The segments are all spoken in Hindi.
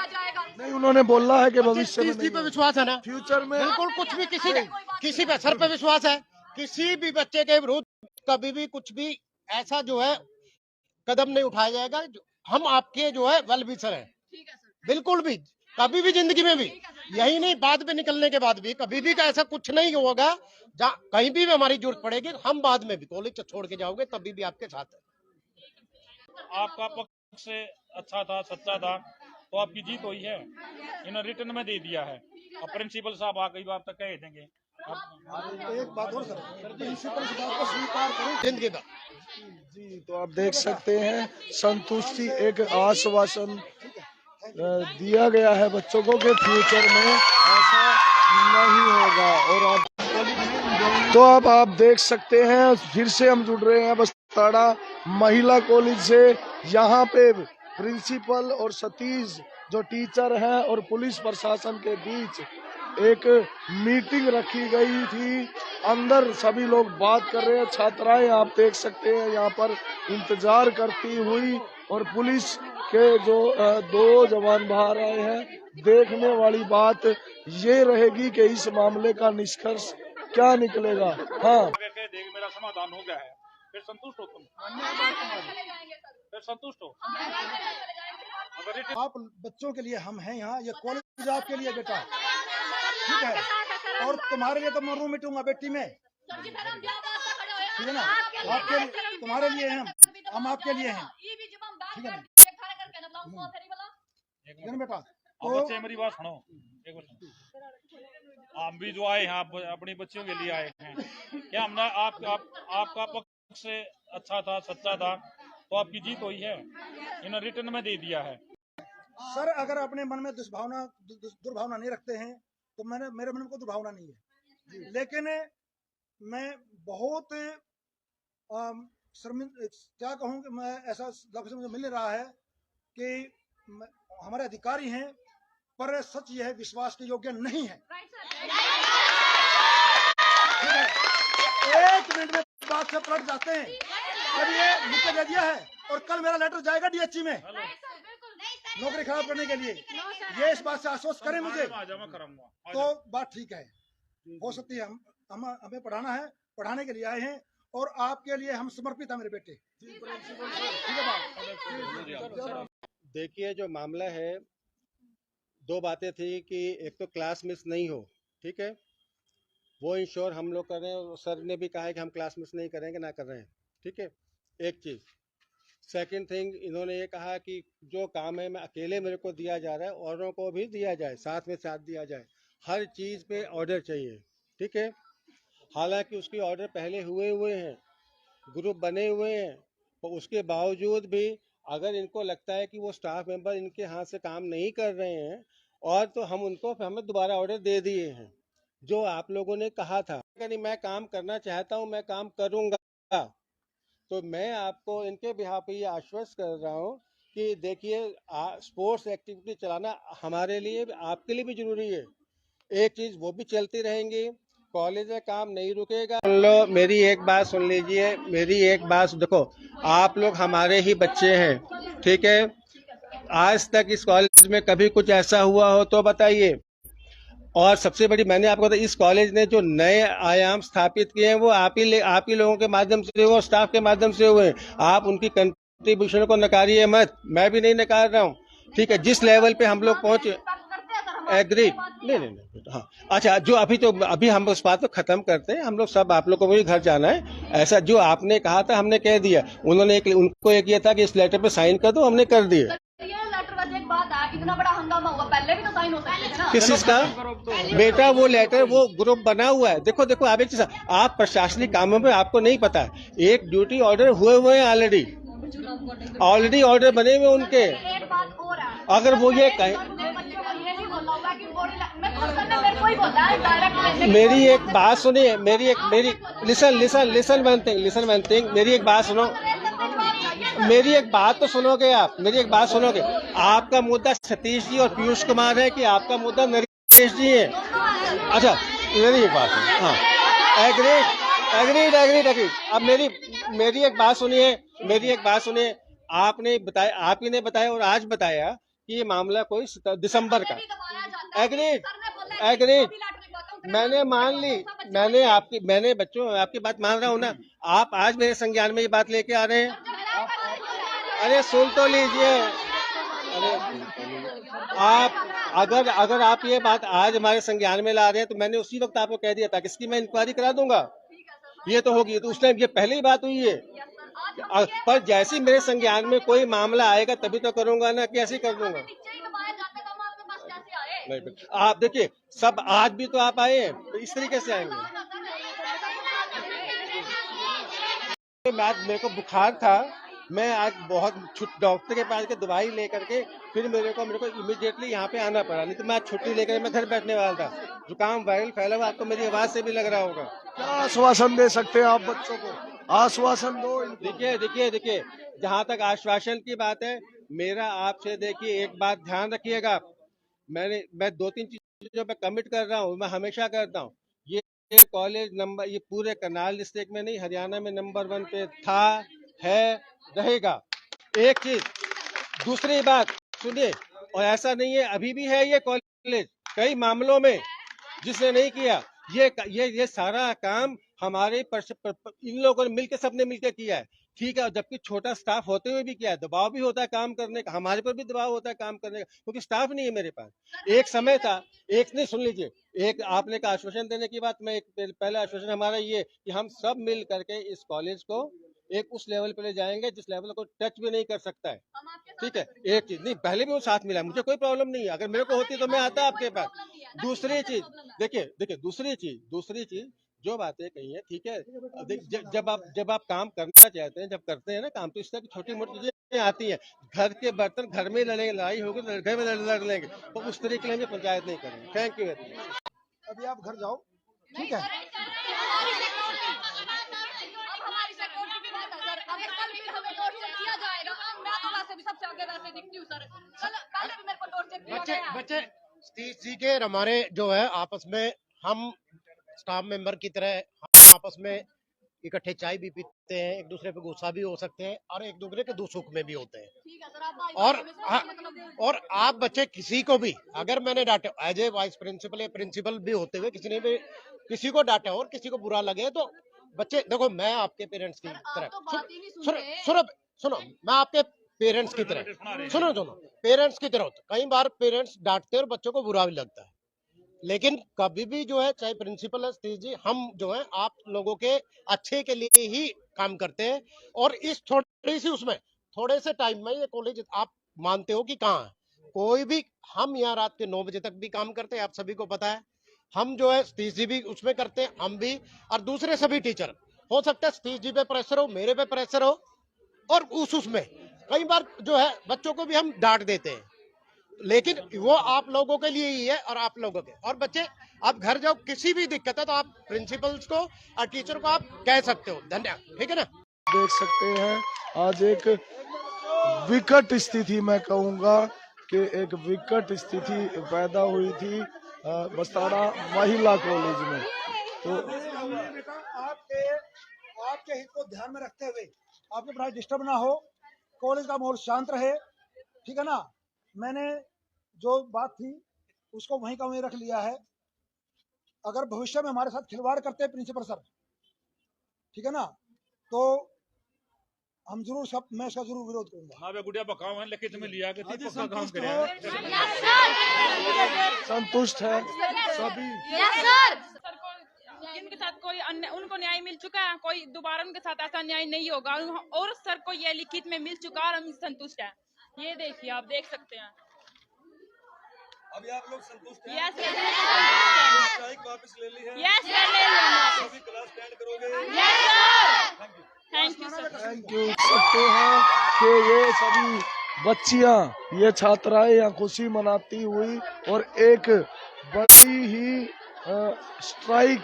दिया जाएगा। नहीं, उन्होंने बोला है कि भविष्य में पे विश्वास है ना, फ्यूचर में बिल्कुल कुछ भी किसी पे सर पे विश्वास है। किसी भी बच्चे के विरुद्ध कभी भी कुछ भी ऐसा जो है कदम नहीं उठाया जाएगा। हम आपके जो है वेल विशर हैं, ठीक है सर, बिल्कुल भी कभी भी जिंदगी में भी, यही नहीं बाद में निकलने के बाद भी कभी भी ऐसा कुछ नहीं होगा। जहाँ कहीं भी हमारी जरूरत पड़ेगी हम बाद में भी कॉलेज छोड़ के जाओगे तभी भी आपके साथ है। आपका पक्ष से अच्छा था, सच्चा था, तो आपकी जीत हुई है। इन्होंने रिटर्न में दे दिया है। अब प्रिंसिपल साहब आ कई बार तक कह देंगे। एक बात और सर, प्रिंसिपल इस बात को स्वीकार करें जिंदगी का जी। तो आप देख सकते हैं संतुष्टि, एक आश्वासन दिया गया है बच्चों को कि फ्यूचर में ऐसा नहीं होगा। और आप आप देख सकते हैं, फिर से हम जुड़ रहे हैं बस्ताड़ा महिला कॉलेज से। यहाँ पे प्रिंसिपल और सतीश जो टीचर हैं और पुलिस प्रशासन के बीच एक मीटिंग रखी गई थी। अंदर सभी लोग बात कर रहे हैं। छात्राएं आप देख सकते हैं यहाँ पर इंतजार करती हुई, और पुलिस के जो 2 जवान बाहर आए हैं। देखने वाली बात ये रहेगी कि इस मामले का निष्कर्ष क्या निकलेगा। हाँ, मेरा समाधान हो गया है, फिर संतुष्ट हो तुम? फिर संतुष्ट हो? आप बच्चों के लिए हम हैं यहाँ, ये कॉलेज आपके लिए बेटा, ठीक है। और तुम्हारे लिए तो मैं रूम मिटूंगा बेटी में, ठीक है ना। आपके तुम्हारे लिए हम आपके लिए हैं, ठीक है ना, बेटा। अब बच्चे मेरी बात सुनो, एक बार सुनो। हम भी जो आए हैं अपनी बच्चियों के लिए आए हैं। क्या हमने आपका पक्ष से अच्छा था, सच्चा था, तो आपकी जीत हुई है। इन्होंने रिटर्न में दे दिया है। सर अगर अपने मन में दुर्भावना नहीं रखते हैं तो मेरे मन में कोई दुर्भावना नहीं है, लेकिन मैं बहुत क्या कहूँ कि मैं ऐसा लफ्ज मुझे मिल रहा है कि हमारे अधिकारी हैं, पर सच यह है विश्वास के योग्य नहीं है। एक मिनट में बात से पलट जाते हैं। अब ये मुझे दे दिया है और कल मेरा लेटर जाएगा डीएचई में नौकरी खराब करने के लिए। ये इस बात से आश्वस्त करें मुझे तो बात ठीक है। हो सकती है हमें पढ़ाना है, पढ़ाने के लिए आए हैं और आपके लिए हम समर्पित हैं मेरे बेटे। देखिए जो मामला है, 2 बातें थी कि एक तो क्लास मिस नहीं हो, ठीक है, वो इंश्योर हम लोग कर रहे हैं। सर ने भी कहा है कि हम क्लास मिस नहीं करेंगे, ना कर रहे हैं, ठीक है, एक चीज़। सेकंड थिंग, इन्होंने ये कहा कि जो काम है मैं अकेले मेरे को दिया जा रहा है, औरों को भी दिया जाए, साथ में साथ दिया जाए। हर चीज़ पे ऑर्डर चाहिए, ठीक है। हालांकि उसके ऑर्डर पहले हुए हैं, ग्रुप बने हुए हैं, तो उसके बावजूद भी अगर इनको लगता है कि वो स्टाफ मेंबर इनके हाथ से काम नहीं कर रहे हैं और तो हमें दोबारा ऑर्डर दे दिए हैं जो आप लोगों ने कहा था। नहीं, मैं काम करना चाहता हूं, मैं काम करूंगा। तो मैं आपको इनके बिहाफ पे ये आश्वस्त कर रहा हूं कि देखिए स्पोर्ट्स एक्टिविटी चलाना हमारे लिए आपके लिए भी जरूरी है। एक चीज़ वो भी चलती रहेंगी, कॉलेज में काम नहीं रुकेगा। सुन लो, मेरी एक बात सुन लीजिए, मेरी एक बात देखो, आप लोग हमारे ही बच्चे हैं, ठीक है। आज तक इस कॉलेज में कभी कुछ ऐसा हुआ हो तो बताइए। और सबसे बड़ी, मैंने आपको बताया, इस कॉलेज ने जो नए आयाम स्थापित किए हैं वो आप ही लोगों के माध्यम से हुए, स्टाफ के माध्यम से हुए। आप उनकी कंट्रीब्यूशन को नकारिए मत, मैं भी नहीं नकार रहा हूँ, ठीक है। जिस लेवल पे हम लोग पहुंचे, एग्री, नहीं, हाँ, अच्छा, जो अभी हम उस बात को खत्म करते हैं। हम लोग सब, आप लोग को भी घर जाना है। ऐसा जो आपने कहा था हमने कह दिया। उन्होंने उनको एक किया था कि इस लेटर पे साइन कर दो, हमने कर दिया। एक बात है, इतना बड़ा हंगामा हुआ, पहले भी तो साइन होता है। किस चीज का बेटा? वो लेटर, वो ग्रुप बना हुआ है। देखो आप एक चीज, आप प्रशासनिक कामों में आपको नहीं पता है, एक ड्यूटी ऑर्डर हुए हैं ऑलरेडी ऑर्डर बने हुए उनके। अगर वो ये कहे, मेरी एक बात सुनिए, लिसन वन थिंग, मेरी एक बात सुनो, मेरी एक बात तो सुनोगे आप, मेरी एक बात सुनोगे। आपका मुद्दा सतीश जी और पीयूष कुमार है कि आपका मुद्दा नरेश जी है? अच्छा, मेरी एक बात है, हाँ, एग्रीड। अब मेरी एक बात सुनिए, आपने बताया, आप ही ने बताया और आज बताया कि ये मामला कोई दिसंबर का। एग्रीड, एग्रीड, मैंने मान ली, मैंने बच्चों आपकी बात मान रहा हूँ ना। आप आज मेरे संज्ञान में ये बात लेके आ रहे हैं। अरे सुन तो लीजिए, अरे आप अगर आप ये बात आज हमारे संज्ञान में ला रहे हैं तो मैंने उसी वक्त आपको कह दिया था कि इसकी मैं इंक्वायरी करा दूंगा। ये तो होगी, तो उस टाइम ये पहले ही बात हुई है। पर जैसे मेरे संज्ञान में कोई मामला आएगा तभी तो करूंगा ना, कि ऐसे कर दूंगा। नहीं, आप देखिए, सब आज भी तो आप आए हैं, तो इस तरीके से आएंगे। मेरे को बुखार था, मैं आज बहुत डॉक्टर के पास के दवाई लेकर के फिर मेरे को इमीडिएटली यहाँ पे आना पड़ा, नहीं तो मैं छुट्टी लेकर मैं घर बैठने वाला था। जुकाम वायरल फैला हुआ, आपको मेरी आवाज से भी लग रहा होगा। क्या आश्वासन दे सकते हैं आप बच्चों को? आश्वासन दो। देखिए, जहाँ तक आश्वासन की बात है, मेरा आपसे देखिए एक बात ध्यान रखिएगा, मैं 2-3 चीजों पे कमिट कर रहा हूँ, मैं हमेशा करता हूँ। ये कॉलेज नंबर, ये पूरे करनाल डिस्ट्रिक्ट में नहीं, हरियाणा में नंबर 1 पे था, है, रहेगा। एक चीज, दूसरी बात सुनिए, और ऐसा नहीं है, अभी भी है ये कॉलेज कई मामलों में जिसने नहीं किया, ये सारा काम हमारे इन लोगों ने मिलकर, सबने मिलकर किया है, ठीक है। जबकि छोटा स्टाफ होते हुए भी किया है, दबाव भी होता है काम करने का, हमारे पर भी दबाव होता है काम करने का, क्योंकि स्टाफ नहीं है मेरे पास। एक समय था, एक नहीं, सुन लीजिए, एक आपने का आश्वासन देने की बात, मैं एक पहला आश्वासन हमारा ये कि हम सब मिल करके इस कॉलेज को एक उस लेवल पे ले जाएंगे जिस लेवल को टच भी नहीं कर सकता है, ठीक है। एक चीज नहीं, पहले भी वो साथ मिला, मुझे कोई प्रॉब्लम नहीं है, अगर मेरे को होती तो मैं आता आपके पास। दूसरी चीज देखिए, दूसरी चीज जो बातें कही है, ठीक है, जब आप काम करना चाहते हैं, जब करते हैं ना काम, तो इस तरह की छोटी मोटी चीजें आती हैं। घर के बर्तन घर में लड़ेंगे, लड़ाई होगी तो घर में लड़ लेंगे, तो उस तरीके में पंचायत नहीं करेंगे। Thank you. अभी आप घर जाओ, ठीक है। बच्चे सतीश जी के हमारे जो है आपस में, हम स्टाफ मेंबर की तरह हम आपस में इकट्ठे चाय भी पीते हैं, एक दूसरे पे गुस्सा भी हो सकते हैं और एक दूसरे के दुख सुख में भी होते हैं। और आप बच्चे किसी को भी अगर मैंने डांटे, एज ए वाइस प्रिंसिपल या प्रिंसिपल भी होते हुए किसी ने भी किसी को डांटा और किसी को बुरा लगे, तो बच्चे देखो, मैं आपके पेरेंट्स की तरह सुनो, मैं आपके पेरेंट्स की तरह सुनो पेरेंट्स की तरह होता। कई बार पेरेंट्स डांटते हैं और बच्चों को बुरा भी लगता है, लेकिन कभी भी जो है, चाहे प्रिंसिपल है सतीश जी, हम जो है आप लोगों के अच्छे के लिए ही काम करते हैं। और इस थोड़े से टाइम में ये कॉलेज आप मानते हो कि कहाँ है, कोई भी, हम यहाँ रात के 9 बजे तक भी काम करते हैं, आप सभी को पता है। हम जो है सतीश जी भी उसमें करते हैं, हम भी, और दूसरे सभी टीचर। हो सकता है सतीश जी पे प्रेशर हो, मेरे पे प्रेशर हो, और उसमें कई बार जो है बच्चों को भी हम डांट देते हैं, लेकिन वो आप लोगों के लिए ही है और आप लोगों के। और बच्चे, आप घर जाओ, किसी भी दिक्कत है तो आप प्रिंसिपल्स को और टीचर को आप कह सकते हो। धन्यवाद, ठीक है ना। देख सकते हैं आज एक विकट स्थिति, मैं कहूंगा कि एक विकट स्थिति पैदा हुई थी बस्ताड़ा महिला कॉलेज में। तो आपके हित को ध्यान में रखते हुए, आपकी पढ़ाई डिस्टर्ब ना हो, कॉलेज का माहौल शांत रहे, ठीक है ना। मैंने जो बात थी उसको वहीं का वहीं रख लिया है। अगर भविष्य में हमारे साथ खिलवाड़ करते हैं प्रिंसिपल सर, ठीक है ना, तो हम जरूर मैं इसका जरूर विरोध करूंगा। हाँ, गुड़िया बकाओ है, लेकिन तुम्हें लिया के पक्का काम करें। संतुष्ट है सभी? जिनके साथ कोई उनको न्याय मिल चुका है, कोई दोबारा उनके साथ ऐसा न्याय नहीं होगा, और सर को ये लिखित में मिल चुका और हम संतुष्ट हैं। ये देखिए, आप देख सकते हैं। अभी आप लोग संतुष्ट हैं? यस, वापस ले ली है? यस सर, सभी क्लास अटेंड करोगे? Yes sir, thank you sir. Thank you. सकते हैं कि ये सभी बच्चियां, ये छात्राएं यहाँ खुशी मनाती हुई और एक बड़ी ही स्ट्राइक,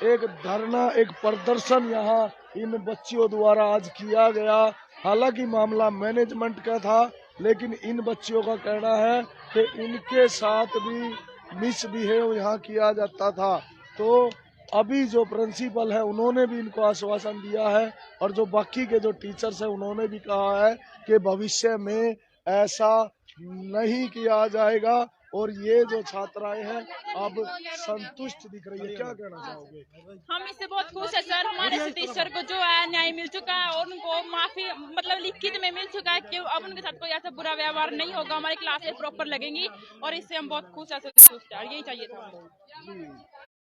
एक धरना, एक प्रदर्शन यहाँ इन बच्चियों द्वारा आज किया गया। हालांकि मामला मैनेजमेंट का था, लेकिन इन बच्चियों का कहना है कि इनके साथ भी मिसबिहेव यहाँ किया जाता था। तो अभी जो प्रिंसिपल है उन्होंने भी इनको आश्वासन दिया है, और जो बाकी के जो टीचर्स हैं उन्होंने भी कहा है कि भविष्य में ऐसा नहीं किया जाएगा। और ये जो छात्राएं हैं अब संतुष्ट दिख रही है, क्या कहना चाहोगे? हम इससे बहुत खुश है सर। हमारे सतीश सर को जो है न्याय मिल चुका है और उनको माफी मतलब लिखित में मिल चुका है कि अब उनके साथ कोई ऐसा बुरा व्यवहार नहीं होगा, हमारी क्लासेस प्रॉपर लगेंगी और इससे हम बहुत खुश है, संतुष्ट है। यही चाहिए था हमको।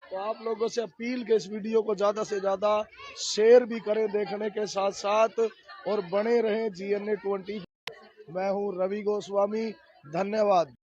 तो आप लोगों से अपील के इस वीडियो को ज्यादा से ज्यादा शेयर भी करें देखने के साथ साथ, और बने रहें GNA 20। मैं हूं रवि गोस्वामी, धन्यवाद।